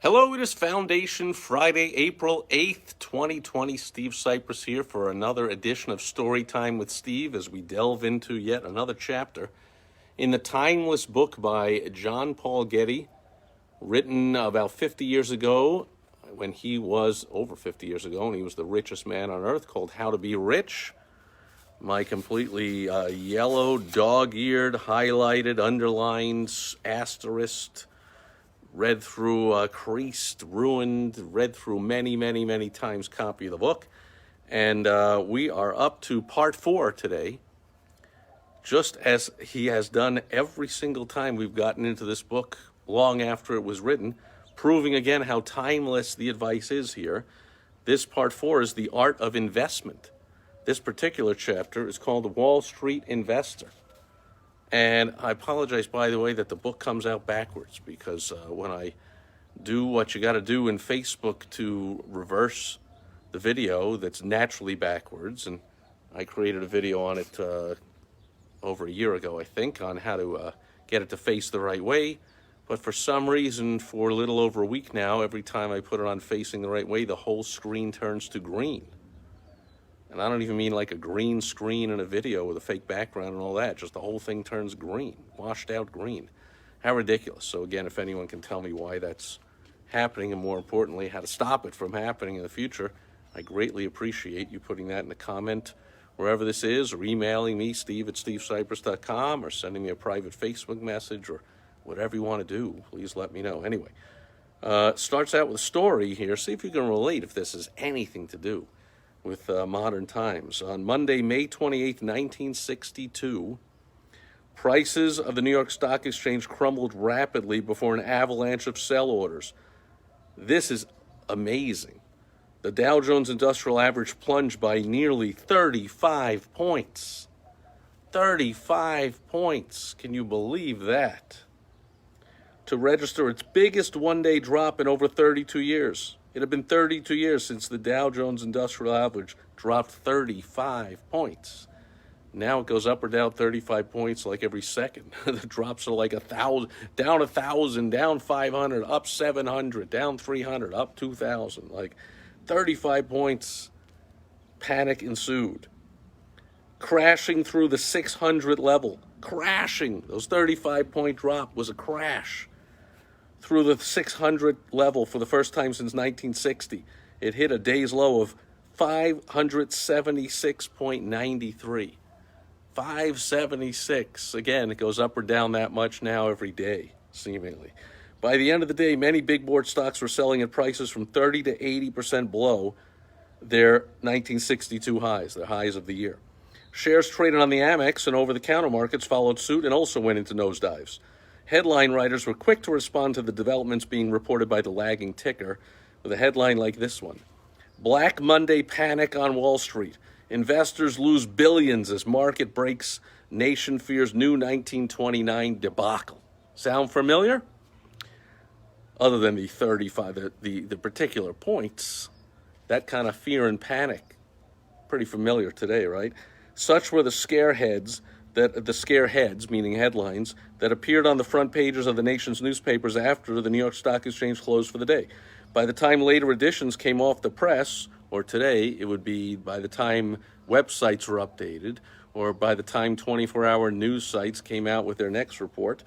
Hello, it is Foundation Friday, April 8th, 2020. Steve Sipress here for another edition of Storytime with Steve as we delve into yet another chapter in the timeless book by John Paul Getty, written about 50 years ago when he was over 50 years ago and he was the richest man on earth, called How to Be Rich. My completely yellow, dog-eared, highlighted, underlined, asterisked, read through, creased, ruined, read through many times copy of the book. And we are up to part 4 today, just as he has done every single time we've gotten into this book long after it was written, proving again how timeless the advice is here. This part 4 is the art of investment. This particular chapter is called The Wall Street Investor. And I apologize, by the way, that the book comes out backwards, because when I do what you got to do in Facebook to reverse the video that's naturally backwards, and I created a video on it over a year ago, I think, on how to get it to face the right way. But for some reason, for a little over a week now, every time I put it on facing the right way, the whole screen turns to green. And I don't even mean like a green screen in a video with a fake background and all that. Just the whole thing turns green, washed out green. How ridiculous. So again, if anyone can tell me why that's happening, and more importantly, how to stop it from happening in the future, I greatly appreciate you putting that in the comment wherever this is, or emailing me, steve@stevesipress.com, or sending me a private Facebook message, or whatever you want to do. Please let me know. Anyway, starts out with a story here. See if you can relate, if this has anything to do with modern times. On Monday, May 28th, 1962, prices of the New York Stock Exchange crumbled rapidly before an avalanche of sell orders. This is amazing. The Dow Jones Industrial Average plunged by nearly 35 points. 35 points. Can you believe that? To register its biggest one-day drop in over 32 years. It had been 32 years since the Dow Jones Industrial Average dropped 35 points. Now it goes up or down 35 points like every second. The drops are like 1,000, down 1,000, down 500, up 700, down 300, up 2,000. Like 35 points, panic ensued. Crashing through the 600 level. Crashing. Those 35-point drop was a crash. Through the 600 level for the first time since 1960. It hit a day's low of 576.93. 576. Again, it goes up or down that much now every day, seemingly. By the end of the day, many big board stocks were selling at prices from 30 to 80% below their 1962 highs, their highs of the year. Shares traded on the Amex and over-the-counter markets followed suit and also went into nosedives. Headline writers were quick to respond to the developments being reported by the lagging ticker with a headline like this one. Black Monday panic on Wall Street. Investors lose billions as market breaks. Nation fears new 1929 debacle. Sound familiar? Other than the 35, the particular points, that kind of fear and panic, pretty familiar today, right? Such were the scareheads, meaning headlines, that appeared on the front pages of the nation's newspapers after the New York Stock Exchange closed for the day. By the time later editions came off the press, or today it would be by the time websites were updated, or by the time 24-hour news sites came out with their next report,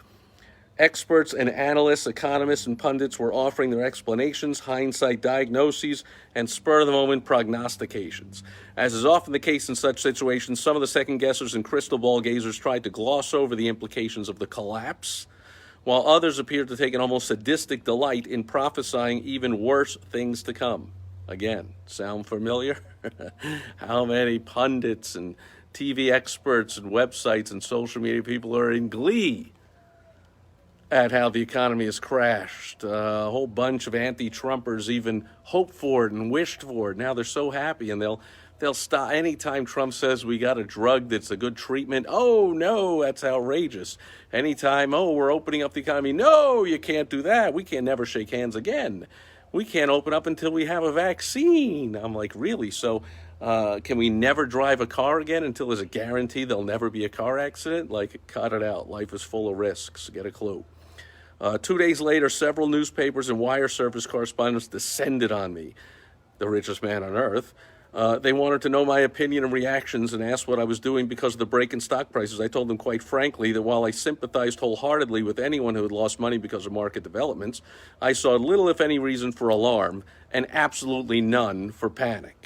experts and analysts, economists, and pundits were offering their explanations, hindsight diagnoses, and spur-of-the-moment prognostications. As is often the case in such situations, some of the second-guessers and crystal ball gazers tried to gloss over the implications of the collapse, while others appeared to take an almost sadistic delight in prophesying even worse things to come. Again, sound familiar? How many pundits and TV experts and websites and social media people are in glee at how the economy has crashed. A whole bunch of anti-Trumpers even hoped for it and wished for it. Now they're so happy, and they'll stop anytime Trump says we got a drug that's a good treatment. Oh, no, that's outrageous. Anytime, oh, we're opening up the economy. No, you can't do that. We can never shake hands again. We can't open up until we have a vaccine. I'm like, really? So can we never drive a car again until there's a guarantee there'll never be a car accident? Like, cut it out. Life is full of risks. Get a clue. 2 days later, several newspapers and wire service correspondents descended on me, the richest man on earth. They wanted to know my opinion and reactions and asked what I was doing because of the break in stock prices. I told them quite frankly that while I sympathized wholeheartedly with anyone who had lost money because of market developments, I saw little, if any, reason for alarm and absolutely none for panic.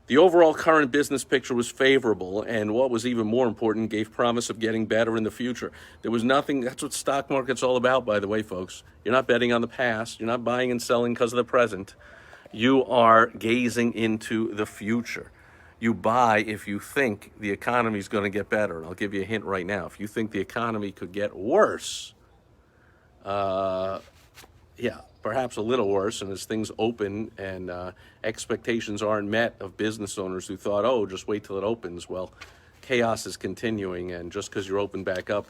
The overall current business picture was favorable, and what was even more important, gave promise of getting better in the future. There was nothing, that's what stock market's all about, by the way, folks. You're not betting on the past. You're not buying and selling because of the present. You are gazing into the future. You buy if you think the economy is going to get better. And I'll give you a hint right now. If you think the economy could get worse, perhaps a little worse, and as things open and expectations aren't met of business owners who thought, oh, just wait till it opens. Well, chaos is continuing, and just because you're open back up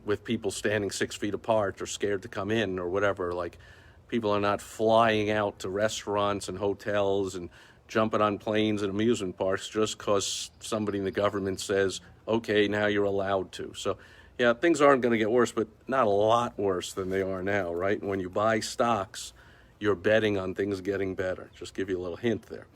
with people standing 6 feet apart or scared to come in or whatever, like people are not flying out to restaurants and hotels and jumping on planes and amusement parks just because somebody in the government says, okay, now you're allowed to. So yeah, things aren't going to get worse, but not a lot worse than they are now, right? And when you buy stocks, you're betting on things getting better. Just give you a little hint there.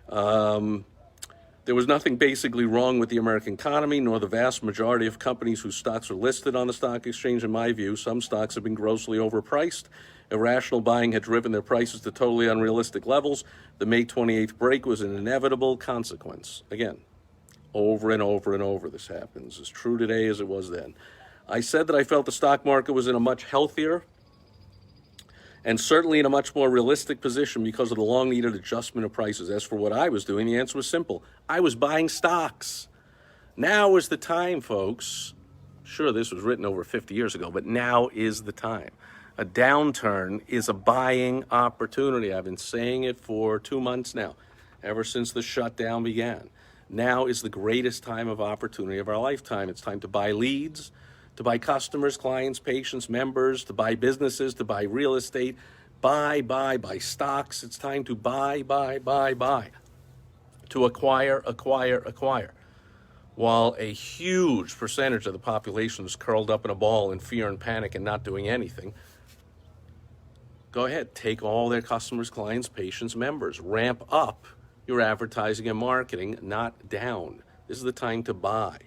There was nothing basically wrong with the American economy, nor the vast majority of companies whose stocks are listed on the stock exchange. In my view, some stocks have been grossly overpriced. Irrational buying had driven their prices to totally unrealistic levels. The May 28th break was an inevitable consequence. Again, over and over and over this happens. As true today as it was then. I said that I felt the stock market was in a much healthier and certainly in a much more realistic position because of the long-needed adjustment of prices. As for what I was doing, the answer was simple. I was buying stocks. Now is the time, folks. Sure, this was written over 50 years ago, but now is the time. A downturn is a buying opportunity. I've been saying it for 2 months now, ever since the shutdown began. Now is the greatest time of opportunity of our lifetime. It's time to buy leads, to buy customers, clients, patients, members, to buy businesses, to buy real estate, buy stocks. It's time to buy, to acquire. While a huge percentage of the population is curled up in a ball in fear and panic and not doing anything, go ahead, take all their customers, clients, patients, members, ramp up your advertising and marketing, not down. This is the time to buy.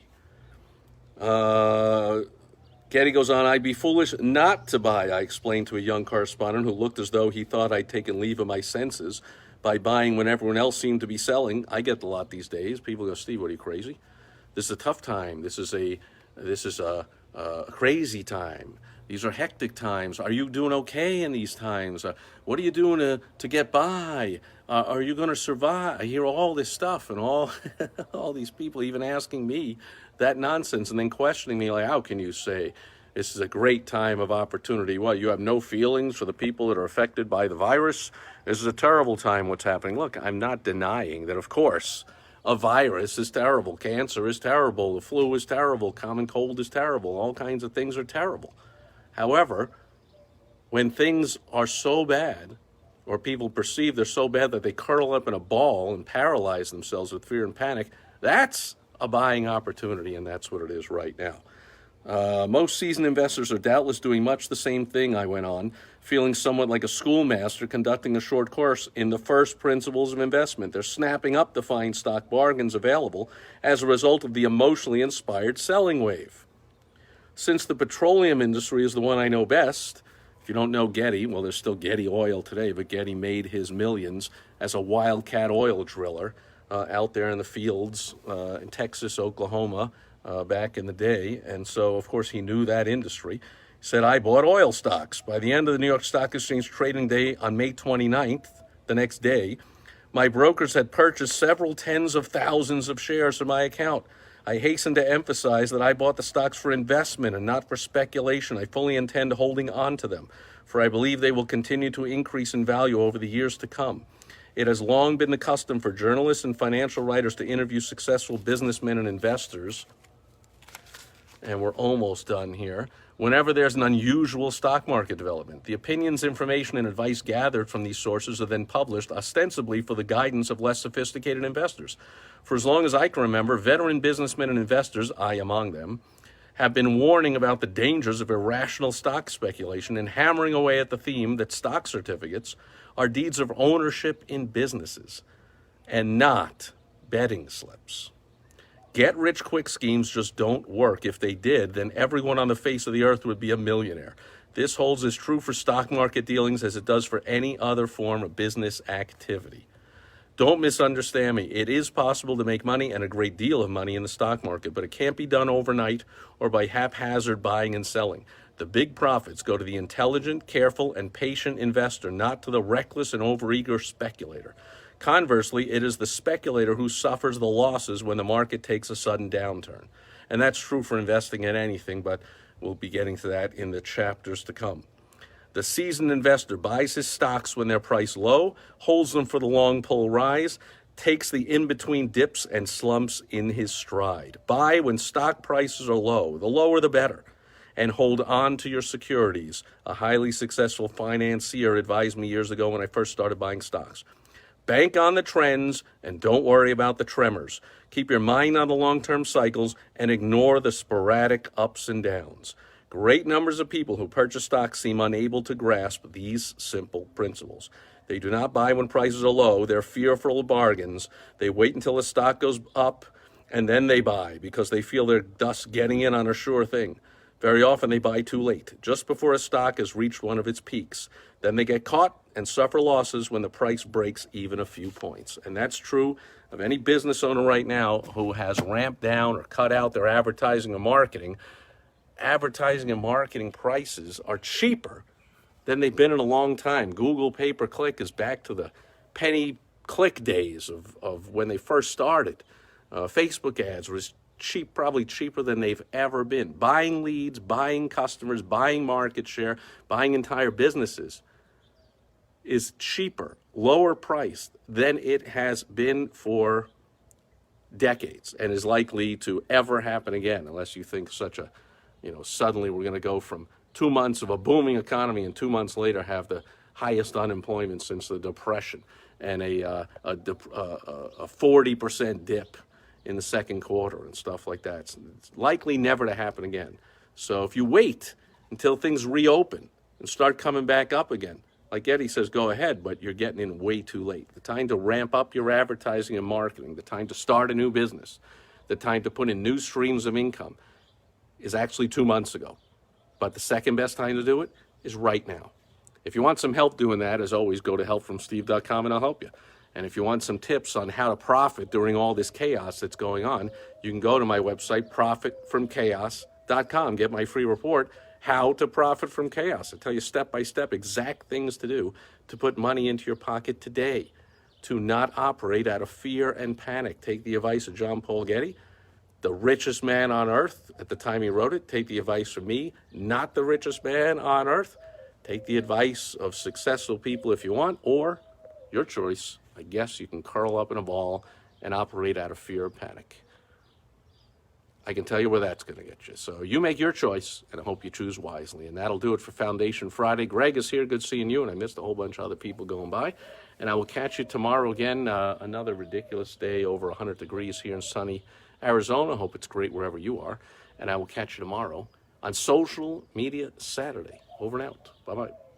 Getty goes on, I'd be foolish not to buy, I explained to a young correspondent who looked as though he thought I'd taken leave of my senses by buying when everyone else seemed to be selling. I get a lot these days. People go, Steve, what are you, crazy? This is a tough time. This is a crazy time. These are hectic times. Are you doing okay in these times? What are you doing to get by? Are you going to survive? I hear all this stuff and all these people even asking me that nonsense and then questioning me like, how can you say this is a great time of opportunity? What, you have no feelings for the people that are affected by the virus? This is a terrible time, what's happening. Look, I'm not denying that, of course, a virus is terrible. Cancer is terrible. The flu is terrible. Common cold is terrible. All kinds of things are terrible. However, when things are so bad, or people perceive they're so bad that they curl up in a ball and paralyze themselves with fear and panic, that's a buying opportunity, and that's what it is right now. Most seasoned investors are doubtless doing much the same thing, I went on, feeling somewhat like a schoolmaster conducting a short course in the first principles of investment. They're snapping up the fine stock bargains available as a result of the emotionally inspired selling wave. Since the petroleum industry is the one I know best, if you don't know Getty, well, there's still Getty Oil today, but Getty made his millions as a wildcat oil driller out there in the fields in Texas, Oklahoma, back in the day. And so, of course, he knew that industry. He said, I bought oil stocks. By the end of the New York Stock Exchange trading day on May 29th, the next day, my brokers had purchased several tens of thousands of shares from my account. I hasten to emphasize that I bought the stocks for investment and not for speculation. I fully intend holding on to them, for I believe they will continue to increase in value over the years to come. It has long been the custom for journalists and financial writers to interview successful businessmen and investors, and we're almost done here, whenever there's an unusual stock market development. The opinions, information, and advice gathered from these sources are then published ostensibly for the guidance of less sophisticated investors. For as long as I can remember, veteran businessmen and investors, I among them, have been warning about the dangers of irrational stock speculation and hammering away at the theme that stock certificates are deeds of ownership in businesses and not betting slips. Get-rich-quick schemes just don't work. If they did, then everyone on the face of the earth would be a millionaire. This holds as true for stock market dealings as it does for any other form of business activity. Don't misunderstand me. It is possible to make money, and a great deal of money, in the stock market, but it can't be done overnight or by haphazard buying and selling. The big profits go to the intelligent, careful, and patient investor, not to the reckless and overeager speculator. Conversely, it is the speculator who suffers the losses when the market takes a sudden downturn. And that's true for investing in anything, but we'll be getting to that in the chapters to come. The seasoned investor buys his stocks when they're priced low, holds them for the long pull rise, takes the in-between dips and slumps in his stride. Buy when stock prices are low, the lower the better, and hold on to your securities. A highly successful financier advised me years ago when I first started buying stocks. Bank on the trends and don't worry about the tremors. Keep your mind on the long-term cycles and ignore the sporadic ups and downs. Great numbers of people who purchase stocks seem unable to grasp these simple principles. They do not buy when prices are low. They're fearful of bargains. They wait until the stock goes up and then they buy because they feel they're thus getting in on a sure thing. Very often they buy too late, just before a stock has reached one of its peaks. Then they get caught and suffer losses when the price breaks even a few points. And that's true of any business owner right now who has ramped down or cut out their advertising and marketing. Advertising and marketing prices are cheaper than they've been in a long time. Google pay-per-click is back to the penny click days of when they first started. Facebook ads was cheap, probably cheaper than they've ever been. Buying leads, buying customers, buying market share, buying entire businesses is cheaper, lower priced than it has been for decades and is likely to ever happen again, unless you think suddenly we're going to go from 2 months of a booming economy and 2 months later have the highest unemployment since the Depression and a 40% dip in the second quarter and stuff like that. It's likely never to happen again. So if you wait until things reopen and start coming back up again, like Eddie says, go ahead, but you're getting in way too late. The time to ramp up your advertising and marketing, the time to start a new business, the time to put in new streams of income is actually 2 months ago. But the second best time to do it is right now. If you want some help doing that, as always, go to helpfromsteve.com and I'll help you. And if you want some tips on how to profit during all this chaos that's going on, you can go to my website, profitfromchaos.com. Get my free report, How to Profit from Chaos. I tell you step-by-step exact things to do to put money into your pocket today, to not operate out of fear and panic. Take the advice of John Paul Getty, the richest man on earth at the time he wrote it. Take the advice from me, not the richest man on earth. Take the advice of successful people if you want, or your choice. I guess you can curl up in a ball and operate out of fear or panic. I can tell you where that's going to get you. So you make your choice, and I hope you choose wisely. And that'll do it for Foundation Friday. Greg is here. Good seeing you. And I missed a whole bunch of other people going by. And I will catch you tomorrow again. Another ridiculous day, over 100 degrees here in sunny Arizona. Hope it's great wherever you are. And I will catch you tomorrow on Social Media Saturday. Over and out. Bye-bye.